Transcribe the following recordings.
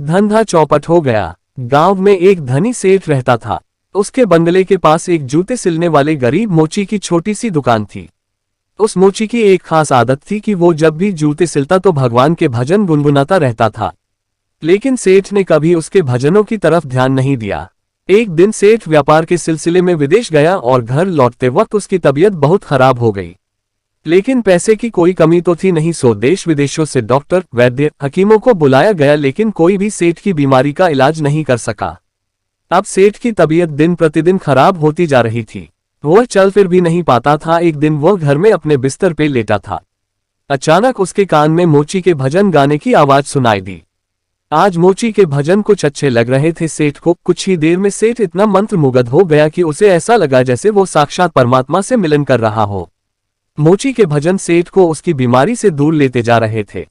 धंधा चौपट हो गया। गांव में एक धनी सेठ रहता था। उसके बंगले के पास एक जूते सिलने वाले गरीब मोची की छोटी सी दुकान थी। उस मोची की एक खास आदत थी कि वो जब भी जूते सिलता तो भगवान के भजन गुनगुनाता रहता था। लेकिन सेठ ने कभी उसके भजनों की तरफ ध्यान नहीं दिया। एक दिन सेठ व्यापार के सिलसिले में विदेश गया और घर लौटते वक्त उसकी तबीयत बहुत खराब हो गई। लेकिन पैसे की कोई कमी तो थी नहीं, सो देश विदेशों से डॉक्टर, वैद्य, हकीमों को बुलाया गया, लेकिन कोई भी सेठ की बीमारी का इलाज नहीं कर सका। अब सेठ की तबीयत दिन प्रतिदिन खराब होती जा रही थी। वह चल फिर भी नहीं पाता था। एक दिन वह घर में अपने बिस्तर पे लेटा था। अचानक उसके कान में मोची के भजन गाने की आवाज सुनाई दी। आज मोची के भजन कुछ अच्छे लग रहे थे सेठ को। कुछ ही देर में सेठ इतना मंत्रमुग्ध हो गया कि उसे ऐसा लगा जैसे वो साक्षात परमात्मा से मिलन कर रहा हो। मोची के भजन सेठ को उसकी बीमारी से दूर लेते जा रहे थे।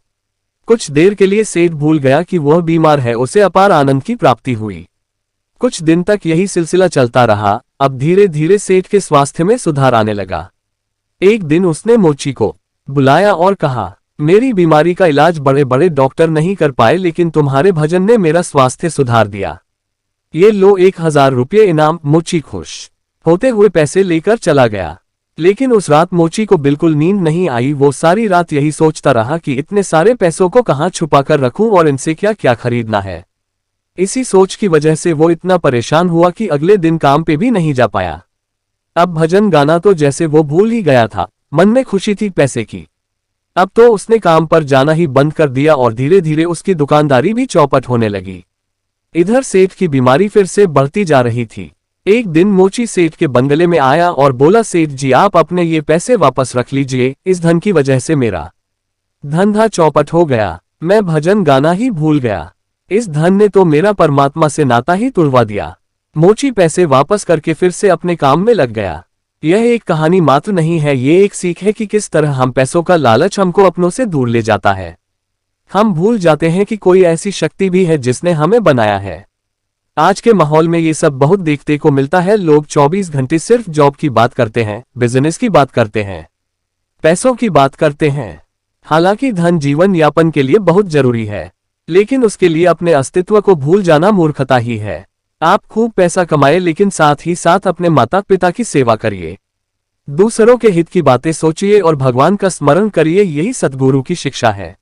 कुछ देर के लिए सेठ भूल गया कि वह बीमार है। उसे अपार आनंद की प्राप्ति हुई। कुछ दिन तक यही सिलसिला चलता रहा। अब धीरे धीरे सेठ के स्वास्थ्य में सुधार आने लगा। एक दिन उसने मोची को बुलाया और कहा, मेरी बीमारी का इलाज बड़े बड़े डॉक्टर नहीं कर पाए, लेकिन तुम्हारे भजन ने मेरा स्वास्थ्य सुधार दिया। ये लो 1000 रुपये इनाम। मोची खुश होते हुए पैसे लेकर चला गया। लेकिन उस रात मोची को बिल्कुल नींद नहीं आई। वो सारी रात यही सोचता रहा कि इतने सारे पैसों को कहाँ छुपा कर रखूं और इनसे क्या क्या खरीदना है। इसी सोच की वजह से वो इतना परेशान हुआ कि अगले दिन काम पे भी नहीं जा पाया। अब भजन गाना तो जैसे वो भूल ही गया था। मन में खुशी थी पैसे की। अब तो उसने काम पर जाना ही बंद कर दिया और धीरे धीरे उसकी दुकानदारी भी चौपट होने लगी। इधर सेठ की बीमारी फिर से बढ़ती जा रही थी। एक दिन मोची सेठ के बंगले में आया और बोला, सेठ जी आप अपने ये पैसे वापस रख लीजिए। इस धन की वजह से मेरा धंधा चौपट हो गया। मैं भजन गाना ही भूल गया। इस धन ने तो मेरा परमात्मा से नाता ही तुड़वा दिया। मोची पैसे वापस करके फिर से अपने काम में लग गया। यह एक कहानी मात्र नहीं है, ये एक सीख है कि किस तरह हम पैसों का लालच हमको अपनों से दूर ले जाता है। हम भूल जाते हैं कि कोई ऐसी शक्ति भी है जिसने हमें बनाया है। आज के माहौल में ये सब बहुत देखने को मिलता है। लोग 24 घंटे सिर्फ जॉब की बात करते हैं, बिजनेस की बात करते हैं, पैसों की बात करते हैं। हालांकि धन जीवन यापन के लिए बहुत जरूरी है, लेकिन उसके लिए अपने अस्तित्व को भूल जाना मूर्खता ही है। आप खूब पैसा कमाए, लेकिन साथ ही साथ अपने माता पिता की सेवा करिए, दूसरों के हित की बातें सोचिए और भगवान का स्मरण करिए। यही सद्गुरु की शिक्षा है।